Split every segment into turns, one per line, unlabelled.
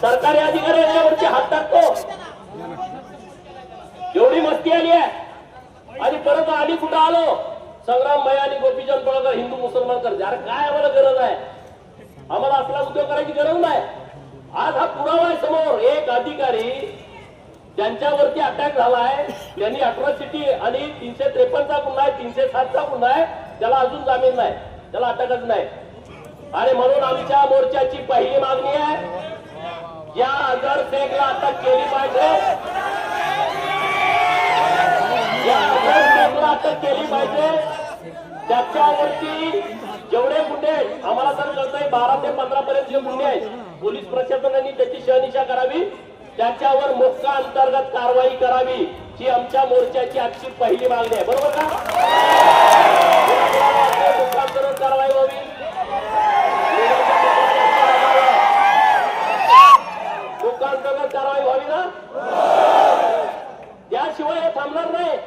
सरकारी अधिकारी याच्यावरची हात टाकतो. एवढी मस्ती आली आहे. आणि परत आली कुठं आलो संग्राम भैया आणि गोपीचंद पळकर हिंदू मुसलमान कर. अरे काय आम्हाला गरज आहे? आम्हाला असला उद्योग करायची गरज नाही. आज हा पुरावा आहे समोर. एक अधिकारी ज्यांच्यावरती अटॅक झालाय त्यांनी अट्रॉसिटी आणि 353चा गुन्हा आहे, 307चा गुन्हा आहे, त्याला अजून जामीन नाही, त्याला अटकच नाही. आणि म्हणून आमच्या मोर्चाची पहिली मागणी आहे, या अजहर शेखला अटक केली पाहिजे. या अजहर शेखला अटक केली पाहिजे. त्याच्यावरती जेवढे गुन्हे आम्हाला तर कळतंय 12 ते 15 पर्यंत जे गुन्हे आहेत, पोलीस प्रशासनाने त्याची शहनिशा करावी, त्याच्यावर मोक्का अंतर्गत कारवाई करावी, ही आमच्या मोर्चाची आजची पहिली मागणी आहे. बरोबर का? मोक्का अंतर्गत कारवाई व्हावी. मोक्का अंतर्गत कारवाई व्हावी ना, त्याशिवाय हे थांबणार नाही.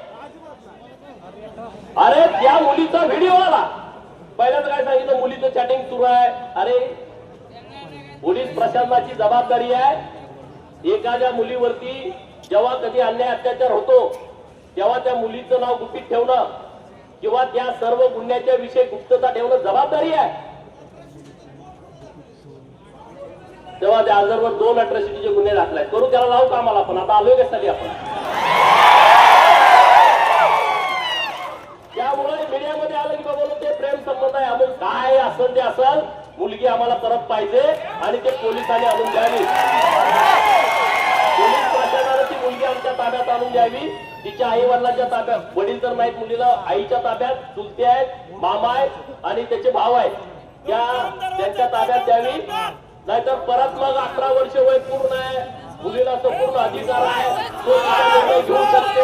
अरे त्या मुलीचा व्हिडिओ आला. पहिल्यांदा काय सांगितलं, मुलीचं चॅटिंग सुरू आहे. अरे पोलीस प्रशासनाची जबाबदारी आहे, एखाद्या मुलीवरती जेव्हा कधी अन्याय अत्याचार होतो तेव्हा त्या मुलीचं नाव गुपित ठेवणं किंवा त्या सर्व गुन्ह्याच्या विषयी गुप्तता ठेवणं जबाबदारी आहे. तेव्हा त्या अजहरवर 2 अट्रॉसिटीचे गुन्हे दाखल आहेत. करू त्याला लावू कामाला. आपण आता आलोय कशासाठी आपण? त्यामुळे मीडियामध्ये आलं की बाबा ते प्रेम संबंध आहे, अमुक काय असेल ते असेल, मुलगी आम्हाला परत पाहिजे आणि ते पोलिसांनी आणून द्यावी. पोलीस प्रशासनाने ती मुलगी आमच्या ताब्यात आणून द्यावी. तिच्या आई वडिलांच्या ताब्यात, वडील तर नाहीत मुलीला, आईच्या ताब्यात, चुलते आहेत, मामा आहेत आणि त्याचे भाव आहेत, त्यांच्या ताब्यात द्यावी. नाहीतर परत मग 18 वर्ष वय पूर्ण आहे, मुलीला संपूर्ण अधिकार आहे, तो निर्णय घेऊ शकते.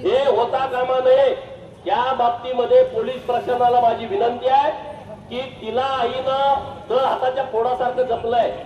हे होता कामा नये. या बाबतीमध्ये पोलीस प्रशासनाला माझी विनंती आहे की तिला आईनं तर हाताच्या फोडासारखं जपलंय.